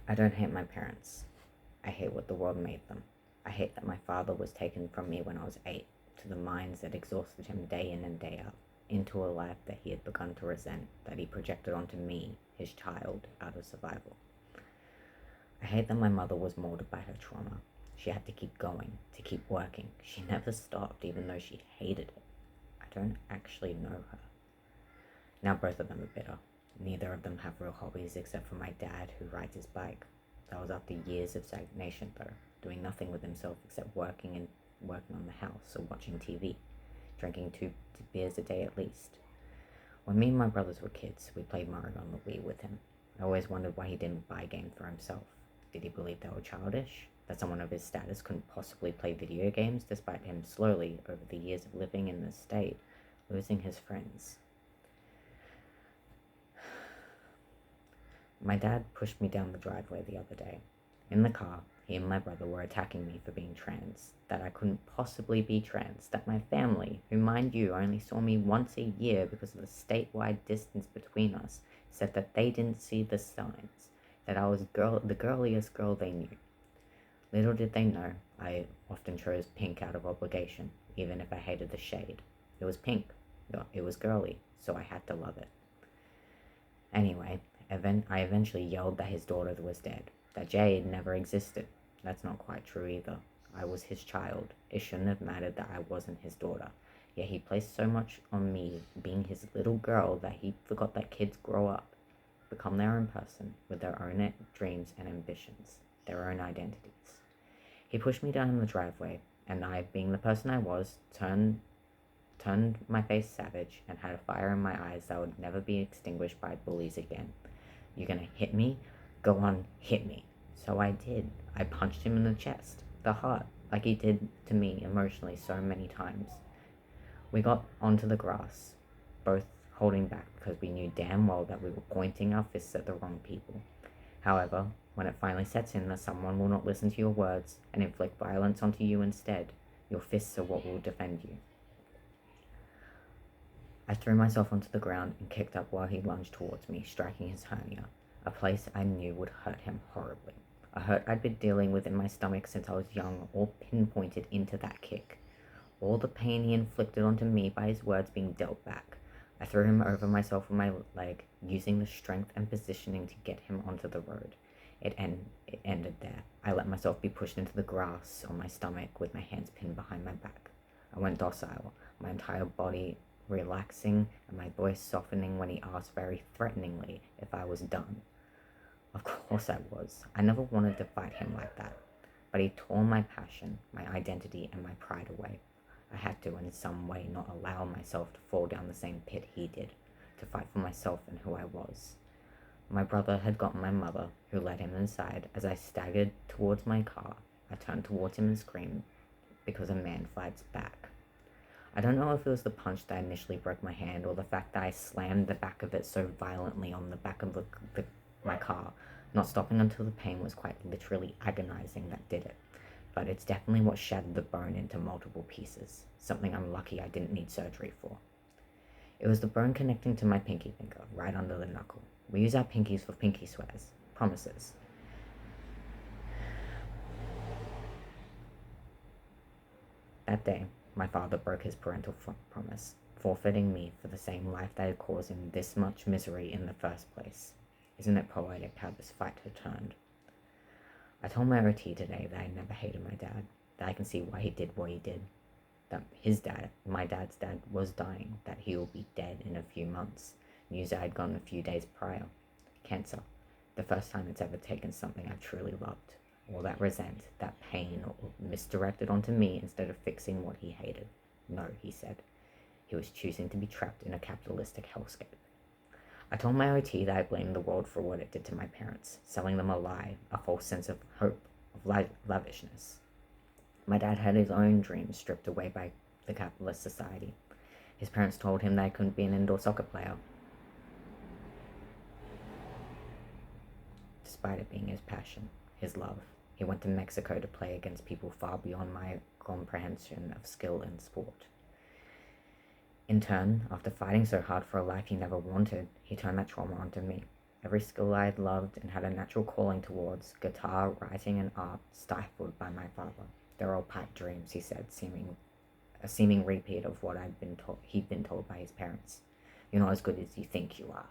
I don't hate my parents. I hate what the world made them. I hate that my father was taken from me when I was 8 to the mines that exhausted him day in and day out, into a life that he had begun to resent, that he projected onto me, his child, out of survival. I hate that my mother was molded by her trauma. She had to keep going, to keep working. She never stopped, even though she hated it. I don't actually know her. Now both of them are bitter. Neither of them have real hobbies except for my dad, who rides his bike. That was after years of stagnation, though, doing nothing with himself except working on the house or watching TV, drinking two beers a day at least. When me and my brothers were kids, we played Mario on the Wii with him. I always wondered why he didn't buy a game for himself. Did he believe they were childish? That someone of his status couldn't possibly play video games, despite him slowly, over the years of living in this state, losing his friends? My dad pushed me down the driveway the other day. In the car, he and my brother were attacking me for being trans, that I couldn't possibly be trans, that my family, who mind you only saw me once a year because of the statewide distance between us, said that they didn't see the signs, that I was the girliest girl they knew. Little did they know, I often chose pink out of obligation, even if I hated the shade. It was pink, it was girly, so I had to love it. Anyway, I eventually yelled that his daughter was dead, that Jade never existed. That's not quite true either. I was his child. It shouldn't have mattered that I wasn't his daughter. Yet he placed so much on me being his little girl that he forgot that kids grow up, become their own person, with their own dreams and ambitions, their own identities. He pushed me down the driveway, and I, being the person I was, turned my face savage and had a fire in my eyes that would never be extinguished by bullies again. "You're gonna hit me? Go on, hit me." So I did. I punched him in the chest, the heart, like he did to me emotionally so many times. We got onto the grass, both holding back because we knew damn well that we were pointing our fists at the wrong people. However, when it finally sets in that someone will not listen to your words and inflict violence onto you instead, your fists are what will defend you. I threw myself onto the ground and kicked up while he lunged towards me, striking his hernia, a place I knew would hurt him horribly. A hurt I'd been dealing with in my stomach since I was young, all pinpointed into that kick. All the pain he inflicted onto me by his words being dealt back. I threw him over myself with my leg, using the strength and positioning to get him onto the road. It ended there. I let myself be pushed into the grass on my stomach with my hands pinned behind my back. I went docile, my entire body relaxing and my voice softening when he asked very threateningly if I was done. Of course I was. I never wanted to fight him like that. But he tore my passion, my identity, and my pride away. I had to, in some way, not allow myself to fall down the same pit he did, to fight for myself and who I was. My brother had gotten my mother, who led him inside. As I staggered towards my car, I turned towards him and screamed, because a man fights back. I don't know if it was the punch that initially broke my hand or the fact that I slammed the back of it so violently on the back of my car, not stopping until the pain was quite literally agonizing, that did it. But it's definitely what shattered the bone into multiple pieces, something I'm lucky I didn't need surgery for. It was the bone connecting to my pinky finger, right under the knuckle. We use our pinkies for pinky swears, promises. That day, my father broke his parental promise, forfeiting me for the same life that had caused him this much misery in the first place. Isn't it poetic how this fight had turned? I told my OT today that I never hated my dad, that I can see why he did what he did, that my dad's dad, was dying, that he will be dead in a few months. News I had gotten a few days prior. Cancer. The first time it's ever taken something I've truly loved. All that resent, that pain, misdirected onto me instead of fixing what he hated. No, he said. He was choosing to be trapped in a capitalistic hellscape. I told my OT that I blamed the world for what it did to my parents, selling them a lie, a false sense of hope, of lavishness. My dad had his own dreams stripped away by the capitalist society. His parents told him that I couldn't be an indoor soccer player, despite it being his passion, his love. He went to Mexico to play against people far beyond my comprehension of skill in sport. In turn, after fighting so hard for a life he never wanted, he turned that trauma onto me. Every skill I had loved and had a natural calling towards, guitar, writing, and art, stifled by my father. They're all pipe dreams, he said, a seeming repeat of what he'd been told by his parents. You're not as good as you think you are.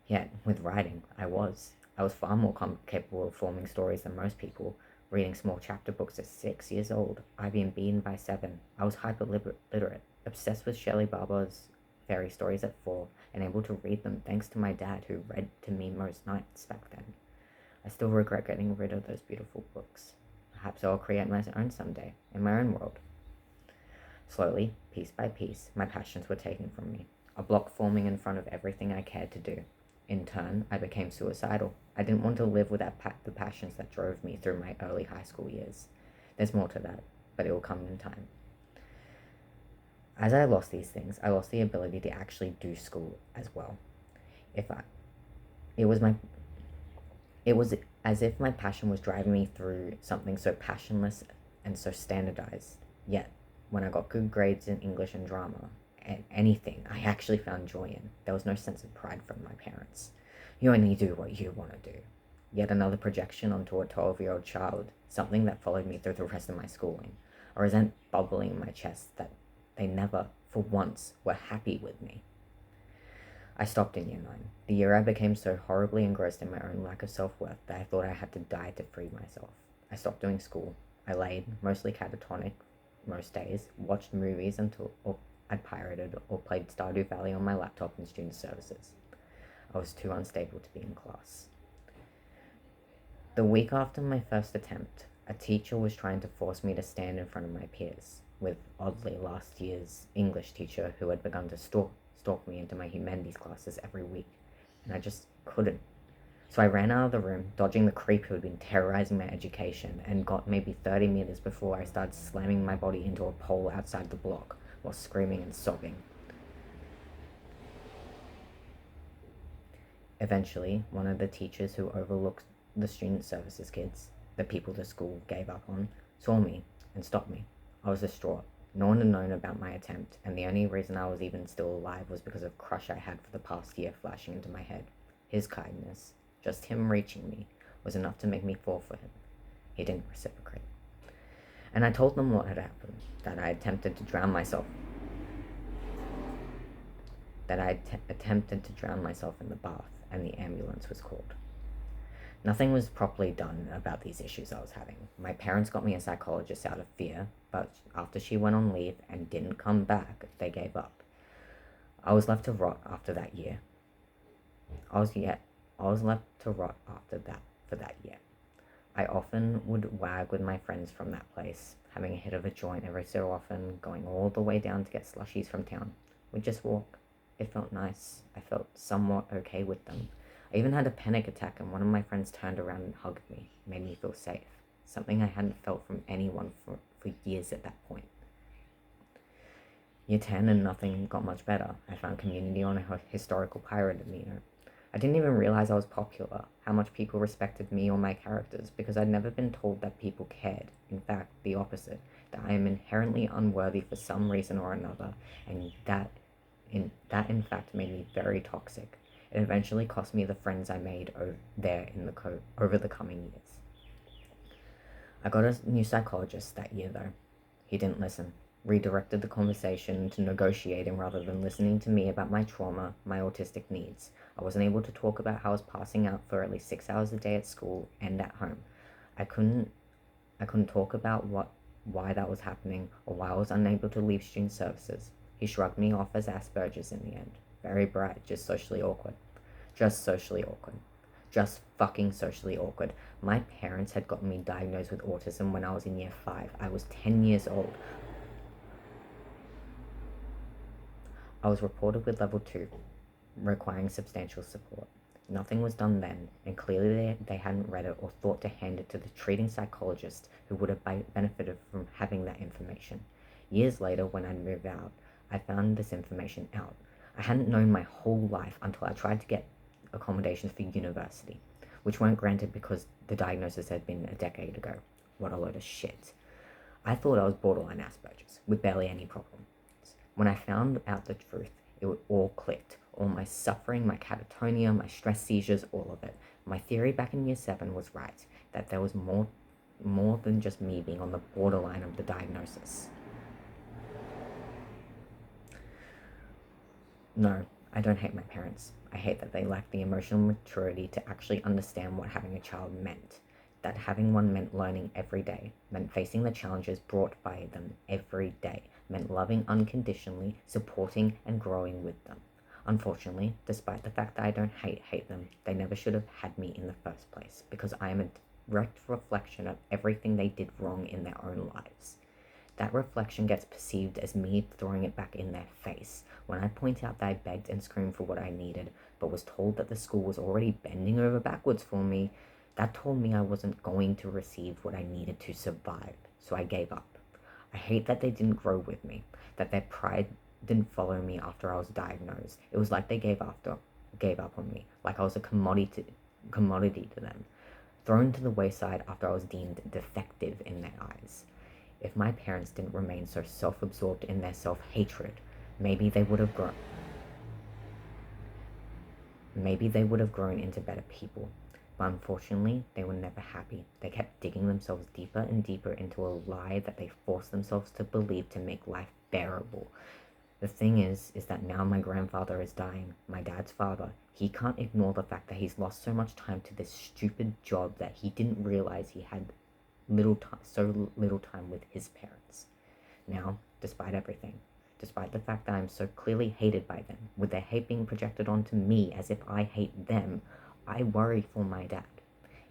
Yet, with writing, I was. I was far more capable of forming stories than most people, reading small chapter books at 6 years old, Ivy and Bean by 7. I was hyper-literate, obsessed with Shelley Barber's fairy stories at 4, and able to read them thanks to my dad, who read to me most nights back then. I still regret getting rid of those beautiful books. Perhaps I'll create my own someday, in my own world. Slowly, piece by piece, my passions were taken from me, a block forming in front of everything I cared to do. In turn, I became suicidal. I didn't want to live without the passions that drove me through my early high school years. There's more to that, but it will come in time. As I lost these things, I lost the ability to actually do school as well. It was as if my passion was driving me through something so passionless and so standardized. Yet, when I got good grades in English and drama, and anything I actually found joy in, there was no sense of pride from my parents. You only do what you want to do. Yet another projection onto a 12-year-old child, something that followed me through the rest of my schooling, a resent bubbling in my chest that they never, for once, were happy with me. I stopped in year 9, the year I became so horribly engrossed in my own lack of self-worth that I thought I had to die to free myself. I stopped doing school. I laid, mostly catatonic most days, watched movies until I'd pirated or played Stardew Valley on my laptop in student services. I was too unstable to be in class. The week after my first attempt, a teacher was trying to force me to stand in front of my peers, with, oddly, last year's English teacher who had begun to stalk me into my humanities classes every week, and I just couldn't. So I ran out of the room, dodging the creep who had been terrorizing my education, and got maybe 30 meters before I started slamming my body into a pole outside the block, while screaming and sobbing. Eventually, one of the teachers who overlooked the student services kids, the people the school gave up on, saw me and stopped me. I was distraught. No one had known about my attempt, and the only reason I was even still alive was because of a crush I had for the past year flashing into my head. His kindness, just him reaching me, was enough to make me fall for him. He didn't reciprocate. And I told them what had happened, that I attempted to drown myself in the bath, and the ambulance was called. Nothing was properly done about these issues I was having. My parents got me a psychologist out of fear, but after she went on leave and didn't come back, they gave up. I was left to rot after that year. I was left to rot for that year. I often would wag with my friends from that place, having a hit of a joint every so often, going all the way down to get slushies from town. We'd just walk. It felt nice. I felt somewhat okay with them. I even had a panic attack, and one of my friends turned around and hugged me, made me feel safe, something I hadn't felt from anyone for years at that point. Year 10 and nothing got much better. I found community on a historical pirate amino. I didn't even realize I was popular, how much people respected me or my characters, because I'd never been told that people cared. In fact, the opposite, that I am inherently unworthy for some reason or another, and that in fact made me very toxic. It eventually cost me the friends I made over the coming years. I got a new psychologist that year, though. He didn't listen, redirected the conversation to negotiating rather than listening to me about my trauma, my autistic needs. I wasn't able to talk about how I was passing out for at least 6 hours a day at school and at home. I couldn't talk about why that was happening or why I was unable to leave student services. He shrugged me off as Asperger's in the end. Very bright, just socially awkward. Just socially awkward. Just fucking socially awkward. My parents had gotten me diagnosed with autism when I was in year 5. I was 10 years old. I was reported with level 2, requiring substantial support. Nothing was done then, and clearly they hadn't read it or thought to hand it to the treating psychologist who would have benefited from having that information. Years later, when I'd moved out, I found this information out. I hadn't known my whole life until I tried to get accommodations for university, which weren't granted because the diagnosis had been a decade ago. What a load of shit. I thought I was borderline Asperger's, with barely any problems. When I found out the truth, it all clicked. all my suffering, my catatonia, my stress seizures, all of it. My theory back in year 7 was right, that there was more than just me being on the borderline of the diagnosis. No, I don't hate my parents. I hate that they lacked the emotional maturity to actually understand what having a child meant. That having one meant learning every day, meant facing the challenges brought by them every day, meant loving unconditionally, supporting and growing with them. Unfortunately, despite the fact that I don't hate them, they never should have had me in the first place, because I am a direct reflection of everything they did wrong in their own lives. That reflection gets perceived as me throwing it back in their face. When I point out that I begged and screamed for what I needed, but was told that the school was already bending over backwards for me, that told me I wasn't going to receive what I needed to survive, so I gave up. I hate that they didn't grow with me, that their pride didn't follow me after I was diagnosed. It was like they gave up on me, like I was a commodity to them, thrown to the wayside after I was deemed defective in their eyes. If my parents didn't remain so self-absorbed in their self-hatred, maybe they would have grown into better people. But unfortunately, they were never happy. They kept digging themselves deeper and deeper into a lie that they forced themselves to believe to make life bearable. The thing is that now my grandfather is dying, my dad's father. He can't ignore the fact that he's lost so much time to this stupid job that he didn't realize he had so little time with his parents. Now, despite everything, despite the fact that I'm so clearly hated by them, with their hate being projected onto me as if I hate them, I worry for my dad.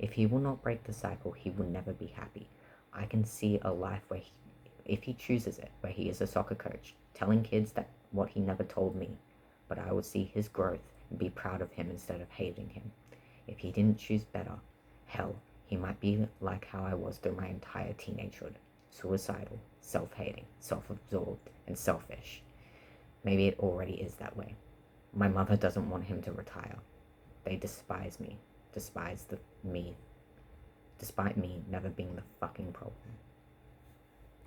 If he will not break the cycle, he will never be happy. I can see a life where if he chooses it, where he is a soccer coach, telling kids that what he never told me, but I will see his growth and be proud of him instead of hating him. If he didn't choose better, hell, he might be like how I was through my entire teenagehood. Suicidal, self-hating, self-absorbed, and selfish. Maybe it already is that way. My mother doesn't want him to retire. They despise me, despite me never being the fucking problem.